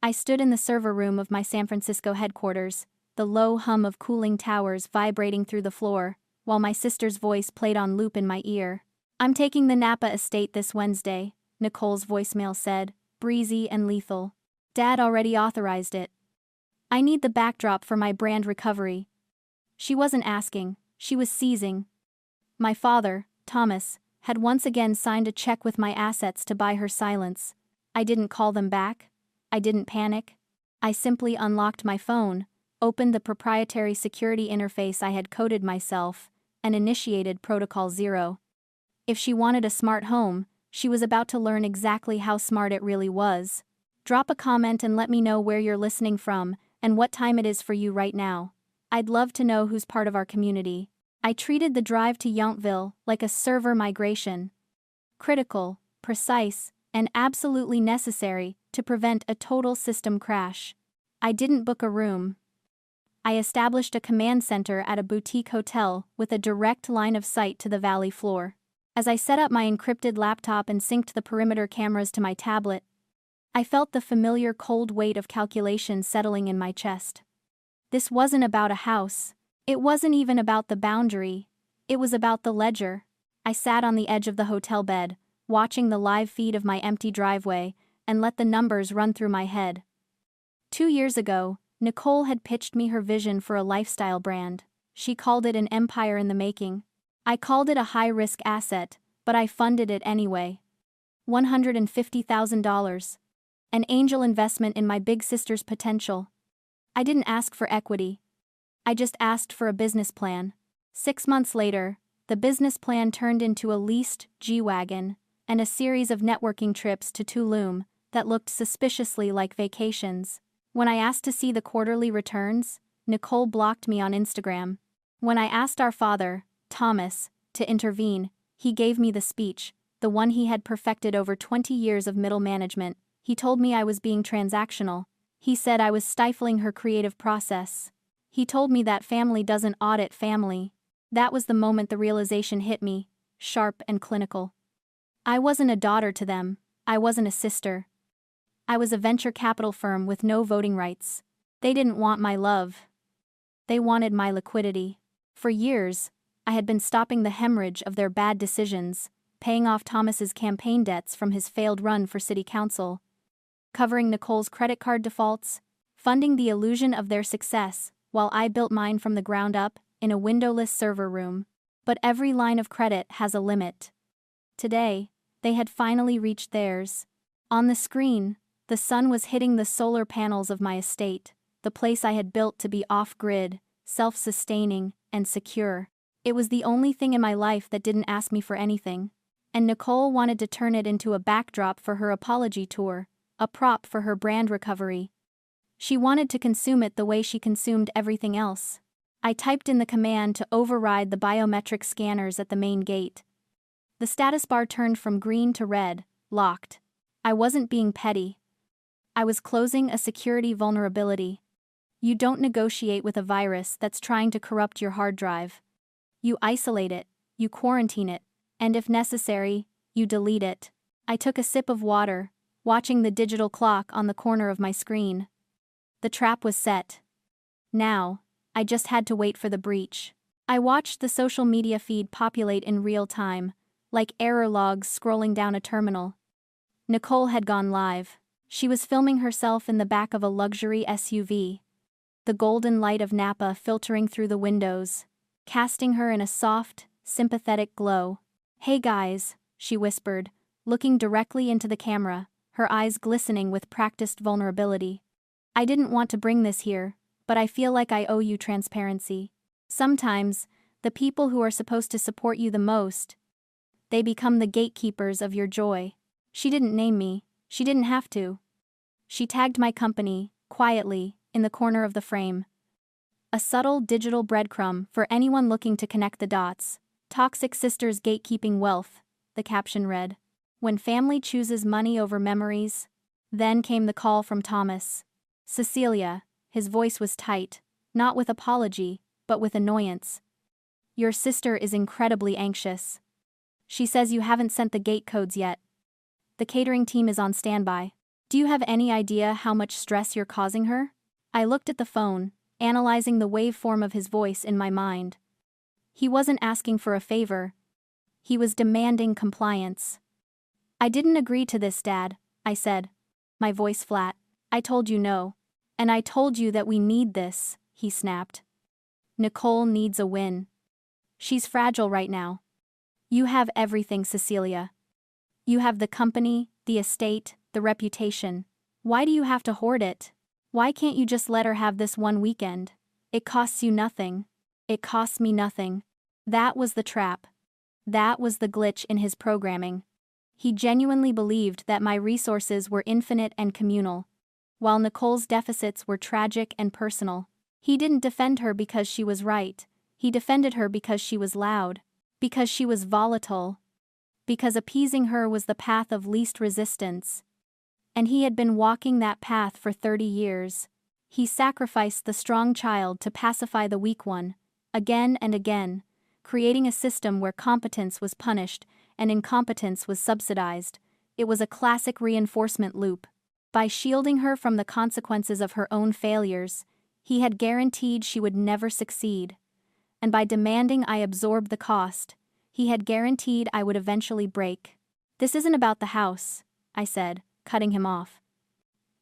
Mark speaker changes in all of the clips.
Speaker 1: I stood in the server room of my San Francisco headquarters, the low hum of cooling towers vibrating through the floor, while my sister's voice played on loop in my ear. "I'm taking the Napa estate this Wednesday," Nicole's voicemail said, breezy and lethal. "Dad already authorized it. I need the backdrop for my brand recovery." She wasn't asking, she was seizing. My father, Thomas, had once again signed a check with my assets to buy her silence. I didn't call them back. I didn't panic. I simply unlocked my phone, opened the proprietary security interface I had coded myself, and initiated Protocol 0. If she wanted a smart home, she was about to learn exactly how smart it really was. Drop a comment and let me know where you're listening from and what time it is for you right now. I'd love to know who's part of our community. I treated the drive to Yountville like a server migration. Critical, precise, and absolutely necessary to prevent a total system crash. I didn't book a room. I established a command center at a boutique hotel with a direct line of sight to the valley floor. As I set up my encrypted laptop and synced the perimeter cameras to my tablet, I felt the familiar cold weight of calculation settling in my chest. This wasn't about a house. It wasn't even about the boundary. It was about the ledger. I sat on the edge of the hotel bed, watching the live feed of my empty driveway, and let the numbers run through my head. 2 years ago, Nicole had pitched me her vision for a lifestyle brand. She called it an empire in the making. I called it a high-risk asset, but I funded it anyway. $150,000. An angel investment in my big sister's potential. I didn't ask for equity. I just asked for a business plan. 6 months later, the business plan turned into a leased G-Wagon and a series of networking trips to Tulum that looked suspiciously like vacations. When I asked to see the quarterly returns, Nicole blocked me on Instagram. When I asked our father, Thomas, to intervene, he gave me the speech, the one he had perfected over 20 years of middle management. He told me I was being transactional. He said I was stifling her creative process. He told me that family doesn't audit family. That was the moment the realization hit me, sharp and clinical. I wasn't a daughter to them. I wasn't a sister. I was a venture capital firm with no voting rights. They didn't want my love. They wanted my liquidity. For years, I had been stopping the hemorrhage of their bad decisions, paying off Thomas's campaign debts from his failed run for city council, covering Nicole's credit card defaults, funding the illusion of their success, while I built mine from the ground up, in a windowless server room. But every line of credit has a limit. Today, they had finally reached theirs. On the screen, the sun was hitting the solar panels of my estate, the place I had built to be off-grid, self-sustaining, and secure. It was the only thing in my life that didn't ask me for anything. And Nicole wanted to turn it into a backdrop for her apology tour, a prop for her brand recovery. She wanted to consume it the way she consumed everything else. I typed in the command to override the biometric scanners at the main gate. The status bar turned from green to red, locked. I wasn't being petty. I was closing a security vulnerability. You don't negotiate with a virus that's trying to corrupt your hard drive. You isolate it, you quarantine it, and if necessary, you delete it. I took a sip of water, watching the digital clock on the corner of my screen. The trap was set. Now, I just had to wait for the breach. I watched the social media feed populate in real time, like error logs scrolling down a terminal. Nicole had gone live. She was filming herself in the back of a luxury SUV. The golden light of Napa filtering through the windows, casting her in a soft, sympathetic glow. "Hey guys," she whispered, looking directly into the camera, her eyes glistening with practiced vulnerability. "I didn't want to bring this here, but I feel like I owe you transparency. Sometimes, the people who are supposed to support you the most, they become the gatekeepers of your joy." She didn't name me. She didn't have to. She tagged my company, quietly, in the corner of the frame. A subtle digital breadcrumb for anyone looking to connect the dots. "Toxic Sisters Gatekeeping Wealth," the caption read. "When family chooses money over memories." Then came the call from Thomas. "Cecilia," his voice was tight, not with apology, but with annoyance. "Your sister is incredibly anxious. She says you haven't sent the gate codes yet. The catering team is on standby." Do you have any idea how much stress you're causing her? I looked at the phone, analyzing the waveform of his voice in my mind. He wasn't asking for a favor. He was demanding compliance. I didn't agree to this, Dad, I said, my voice flat. I told you no. And I told you that we need this, he snapped. Nicole needs a win. She's fragile right now. You have everything, Cecilia. You have the company, the estate, the reputation. Why do you have to hoard it? Why can't you just let her have this one weekend? It costs you nothing. It costs me nothing. That was the trap. That was the glitch in his programming. He genuinely believed that my resources were infinite and communal, while Nicole's deficits were tragic and personal. He didn't defend her because she was right. He defended her because she was loud, because she was volatile, because appeasing her was the path of least resistance. And he had been walking that path for 30 years. He sacrificed the strong child to pacify the weak one, again and again, creating a system where competence was punished and incompetence was subsidized. It was a classic reinforcement loop. By shielding her from the consequences of her own failures, he had guaranteed she would never succeed. And by demanding I absorb the cost, he had guaranteed I would eventually break. This isn't about the house, I said, cutting him off.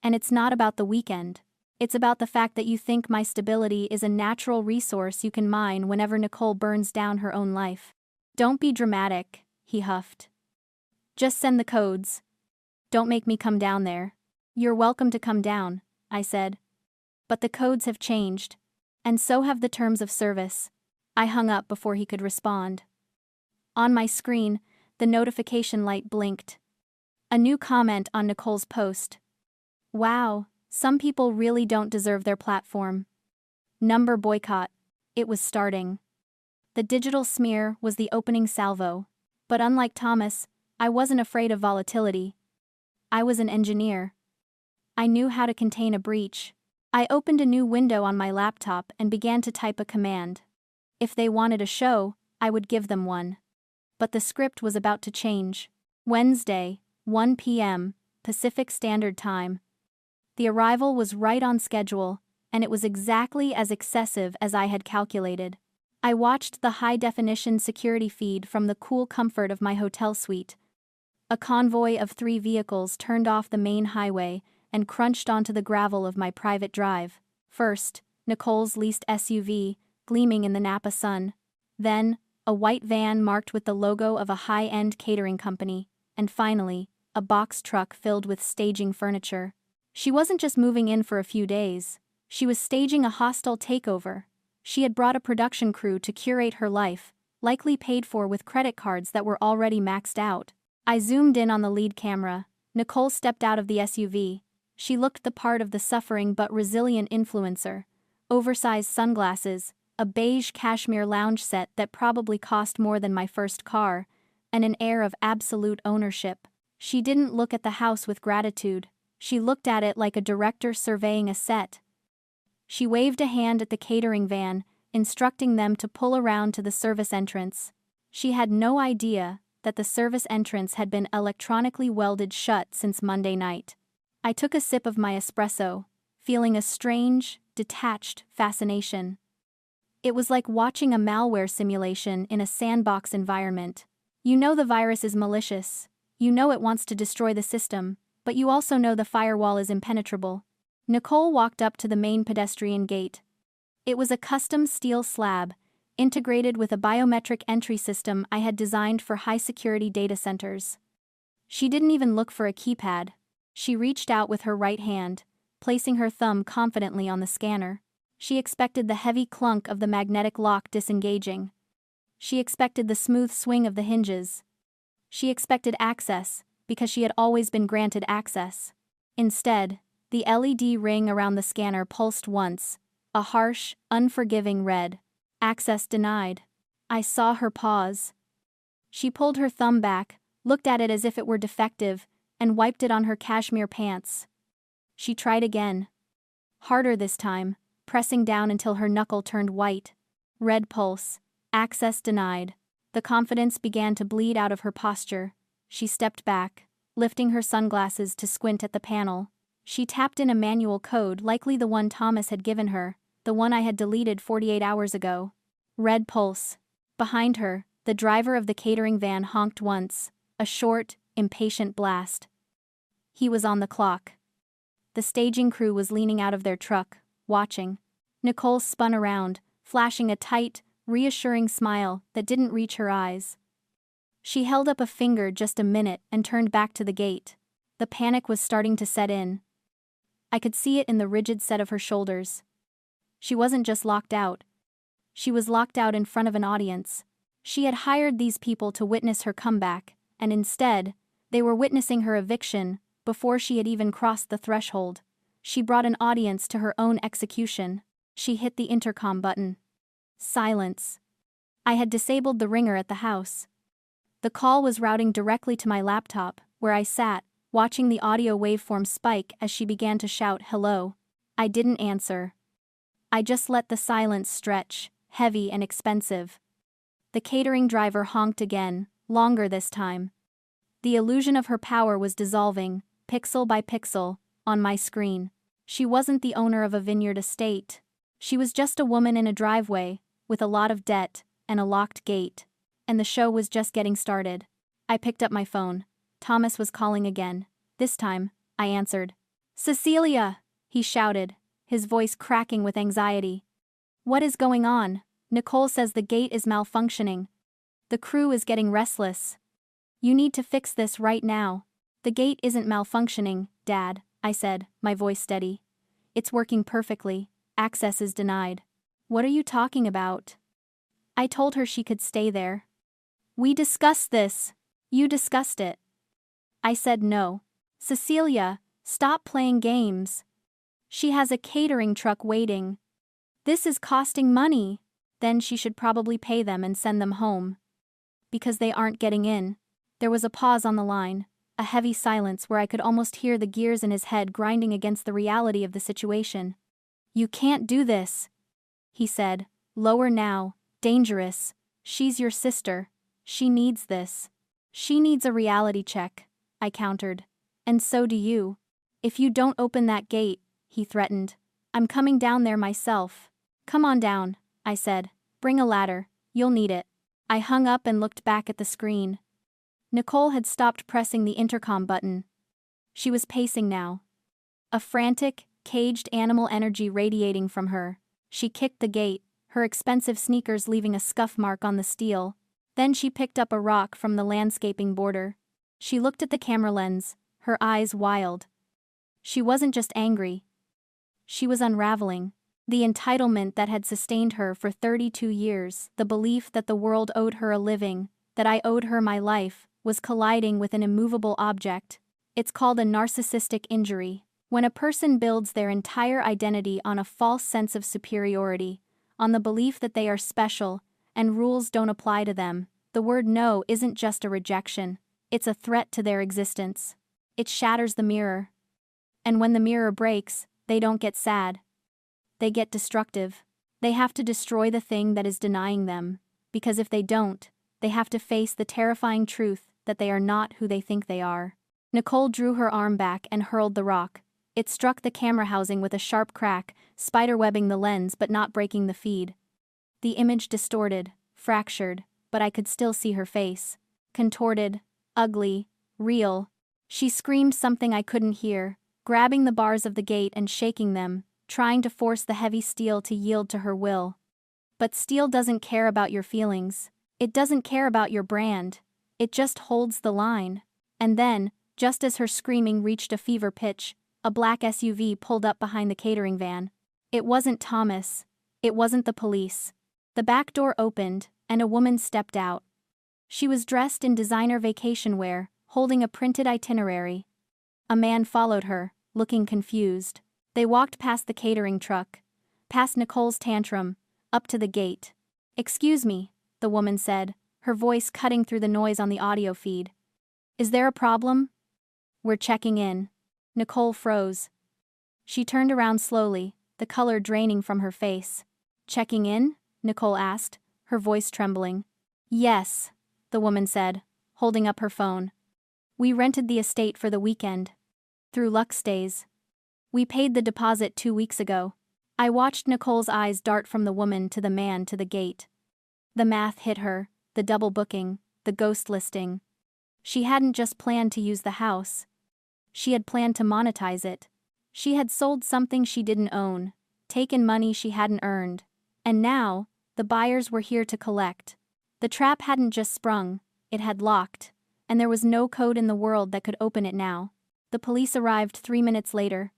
Speaker 1: And it's not about the weekend. It's about the fact that you think my stability is a natural resource you can mine whenever Nicole burns down her own life. Don't be dramatic, he huffed. Just send the codes. Don't make me come down there. You're welcome to come down, I said. But the codes have changed. And so have the terms of service. I hung up before he could respond. On my screen, the notification light blinked. A new comment on Nicole's post. Wow, some people really don't deserve their platform. Number boycott. It was starting. The digital smear was the opening salvo. But unlike Thomas, I wasn't afraid of volatility. I was an engineer. I knew how to contain a breach. I opened a new window on my laptop and began to type a command. If they wanted a show, I would give them one. But the script was about to change. Wednesday, 1 p.m., Pacific Standard Time. The arrival was right on schedule, and it was exactly as excessive as I had calculated. I watched the high-definition security feed from the cool comfort of my hotel suite. A convoy of 3 vehicles turned off the main highway and crunched onto the gravel of my private drive. First, Nicole's leased SUV, gleaming in the Napa sun. Then, a white van marked with the logo of a high-end catering company. And finally, a box truck filled with staging furniture. She wasn't just moving in for a few days. She was staging a hostile takeover. She had brought a production crew to curate her life, likely paid for with credit cards that were already maxed out. I zoomed in on the lead camera. Nicole stepped out of the SUV. She looked the part of the suffering but resilient influencer. Oversized sunglasses, a beige cashmere lounge set that probably cost more than my first car, and an air of absolute ownership. She didn't look at the house with gratitude. She looked at it like a director surveying a set. She waved a hand at the catering van, instructing them to pull around to the service entrance. She had no idea that the service entrance had been electronically welded shut since Monday night. I took a sip of my espresso, feeling a strange, detached fascination. It was like watching a malware simulation in a sandbox environment. You know the virus is malicious. You know it wants to destroy the system, but you also know the firewall is impenetrable. Nicole walked up to the main pedestrian gate. It was a custom steel slab, integrated with a biometric entry system I had designed for high-security data centers. She didn't even look for a keypad. She reached out with her right hand, placing her thumb confidently on the scanner. She expected the heavy clunk of the magnetic lock disengaging. She expected the smooth swing of the hinges. She expected access, because she had always been granted access. Instead, the LED ring around the scanner pulsed once, a harsh, unforgiving red. Access denied. I saw her pause. She pulled her thumb back, looked at it as if it were defective, and wiped it on her cashmere pants. She tried again. Harder this time, pressing down until her knuckle turned white. Red pulse. Access denied. The confidence began to bleed out of her posture. She stepped back. lifting her sunglasses to squint at the panel. She tapped in a manual code, likely the one Thomas had given her, the one I had deleted 48 hours ago. Red pulse. Behind her, the driver of the catering van honked once, a short, impatient blast. He was on the clock. The staging crew was leaning out of their truck, watching. Nicole spun around, flashing a tight, reassuring smile that didn't reach her eyes. She held up a finger just a minute and turned back to the gate. The panic was starting to set in. I could see it in the rigid set of her shoulders. She wasn't just locked out. She was locked out in front of an audience. She had hired these people to witness her comeback, and instead, they were witnessing her eviction before she had even crossed the threshold. She brought an audience to her own execution. She hit the intercom button. Silence. I had disabled the ringer at the house. The call was routing directly to my laptop, where I sat, watching the audio waveform spike as she began to shout hello. I didn't answer. I just let the silence stretch, heavy and expensive. The catering driver honked again, longer this time. The illusion of her power was dissolving, pixel by pixel, on my screen. She wasn't the owner of a vineyard estate. She was just a woman in a driveway, with a lot of debt, and a locked gate. And the show was just getting started. I picked up my phone. Thomas was calling again. This time, I answered. "Cecilia!" he shouted, his voice cracking with anxiety. "What is going on? Nicole says the gate is malfunctioning. The crew is getting restless. You need to fix this right now." "The gate isn't malfunctioning, Dad," I said, my voice steady. "It's working perfectly. Access is denied." "What are you talking about?" I told her she could stay there. "We discussed this." "You discussed it." I said no. "Cecilia, stop playing games. She has a catering truck waiting. This is costing money." "Then she should probably pay them and send them home. Because they aren't getting in." There was a pause on the line, a heavy silence where I could almost hear the gears in his head grinding against the reality of the situation. "You can't do this," he said, lower now, dangerous. "She's your sister. She needs this." "She needs a reality check," I countered. "And so do you. If you don't open that gate," he threatened, "I'm coming down there myself." "Come on down," I said. "Bring a ladder. You'll need it." I hung up and looked back at the screen. Nicole had stopped pressing the intercom button. She was pacing now. A frantic, caged animal energy radiating from her. She kicked the gate, her expensive sneakers leaving a scuff mark on the steel. Then she picked up a rock from the landscaping border. She looked at the camera lens, her eyes wild. She wasn't just angry. She was unraveling. The entitlement that had sustained her for 32 years, the belief that the world owed her a living, that I owed her my life, was colliding with an immovable object. It's called a narcissistic injury. When a person builds their entire identity on a false sense of superiority, on the belief that they are special, and rules don't apply to them, the word no isn't just a rejection, it's a threat to their existence. It shatters the mirror. And when the mirror breaks, they don't get sad. They get destructive. They have to destroy the thing that is denying them, because if they don't, they have to face the terrifying truth that they are not who they think they are. Nicole drew her arm back and hurled the rock. It struck the camera housing with a sharp crack, spiderwebbing the lens but not breaking the feed. The image distorted, fractured, but I could still see her face. Contorted, ugly, real. She screamed something I couldn't hear, grabbing the bars of the gate and shaking them, trying to force the heavy steel to yield to her will. But steel doesn't care about your feelings. It doesn't care about your brand. It just holds the line. And then, just as her screaming reached a fever pitch, a black SUV pulled up behind the catering van. It wasn't Thomas. It wasn't the police. The back door opened, and a woman stepped out. She was dressed in designer vacation wear, holding a printed itinerary. A man followed her, looking confused. They walked past the catering truck, past Nicole's tantrum, up to the gate. "Excuse me," the woman said, her voice cutting through the noise on the audio feed. "Is there a problem?" "We're checking in." Nicole froze. She turned around slowly, the color draining from her face. "Checking in?" Nicole asked, her voice trembling. "Yes," the woman said, holding up her phone. We rented the estate for the weekend. Through luck stays. We paid the deposit 2 weeks ago. I watched Nicole's eyes dart from the woman to the man to the gate. The math hit her, the double booking, the ghost listing. She hadn't just planned to use the house. She had planned to monetize it. She had sold something she didn't own, taken money she hadn't earned. And now, the buyers were here to collect. The trap hadn't just sprung, it had locked, and there was no code in the world that could open it now. The police arrived 3 minutes later.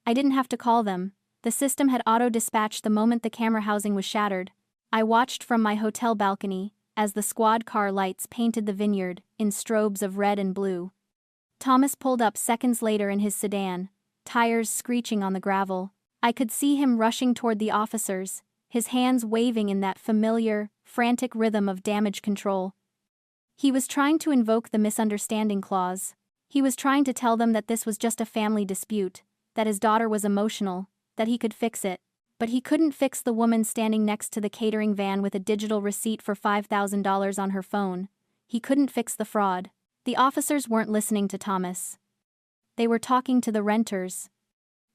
Speaker 1: I didn't have to call them. The system had auto-dispatched the moment the camera housing was shattered. I watched from my hotel balcony, as the squad car lights painted the vineyard in strobes of red and blue. Thomas pulled up seconds later in his sedan, tires screeching on the gravel. I could see him rushing toward the officers, his hands waving in that familiar, frantic rhythm of damage control. He was trying to invoke the misunderstanding clause. He was trying to tell them that this was just a family dispute, that his daughter was emotional, that he could fix it. But he couldn't fix the woman standing next to the catering van with a digital receipt for $5,000 on her phone. He couldn't fix the fraud. The officers weren't listening to Thomas. They were talking to the renters.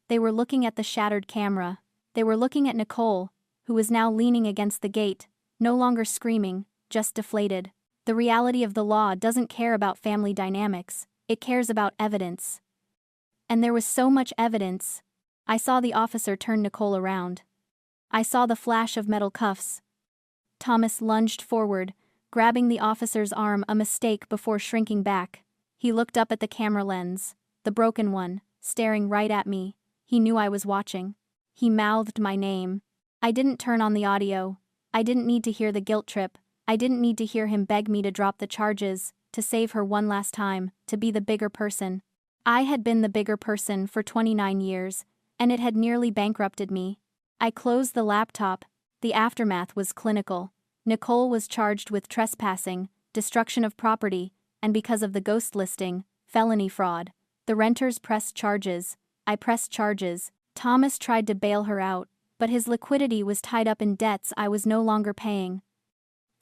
Speaker 1: They were looking at the shattered camera. They were looking at Nicole, who was now leaning against the gate, no longer screaming, just deflated. The reality of the law doesn't care about family dynamics, it cares about evidence. And there was so much evidence. I saw the officer turn Nicole around. I saw the flash of metal cuffs. Thomas lunged forward, grabbing the officer's arm, a mistake before shrinking back. He looked up at the camera lens, the broken one, staring right at me. He knew I was watching. He mouthed my name. I didn't turn on the audio. I didn't need to hear the guilt trip. I didn't need to hear him beg me to drop the charges, to save her one last time, to be the bigger person. I had been the bigger person for 29 years, and it had nearly bankrupted me. I closed the laptop. The aftermath was clinical. Nicole was charged with trespassing, destruction of property, and because of the ghost listing, felony fraud. The renters pressed charges. I pressed charges. Thomas tried to bail her out, but his liquidity was tied up in debts I was no longer paying.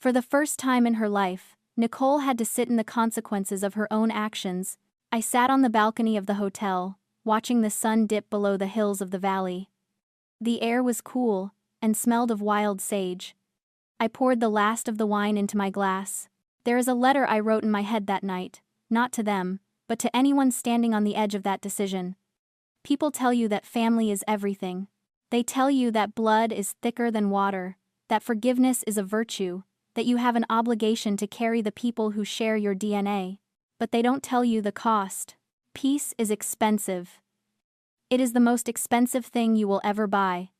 Speaker 1: For the first time in her life, Nicole had to sit in the consequences of her own actions. I sat on the balcony of the hotel, watching the sun dip below the hills of the valley. The air was cool, and smelled of wild sage. I poured the last of the wine into my glass. There is a letter I wrote in my head that night, not to them, but to anyone standing on the edge of that decision. People tell you that family is everything. They tell you that blood is thicker than water, that forgiveness is a virtue, that you have an obligation to carry the people who share your DNA. But they don't tell you the cost. Peace is expensive. It is the most expensive thing you will ever buy.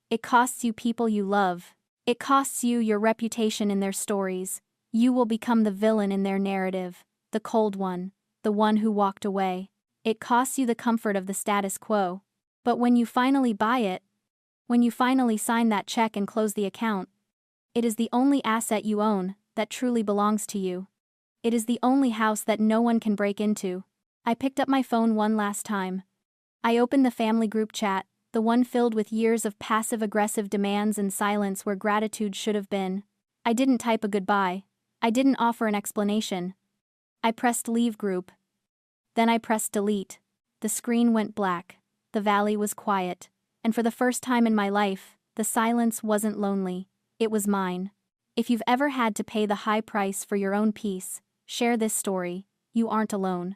Speaker 1: It costs you people you love. It costs you your reputation in their stories. You will become the villain in their narrative, the cold one, the one who walked away. It costs you the comfort of the status quo. But when you finally buy it, when you finally sign that check and close the account, it is the only asset you own that truly belongs to you. It is the only house that no one can break into. I picked up my phone one last time. I opened the family group chat, the one filled with years of passive-aggressive demands and silence where gratitude should have been. I didn't type a goodbye. I didn't offer an explanation. I pressed leave group. Then I pressed delete. The screen went black. The valley was quiet. And for the first time in my life, the silence wasn't lonely. It was mine. If you've ever had to pay the high price for your own peace, share this story. You aren't alone.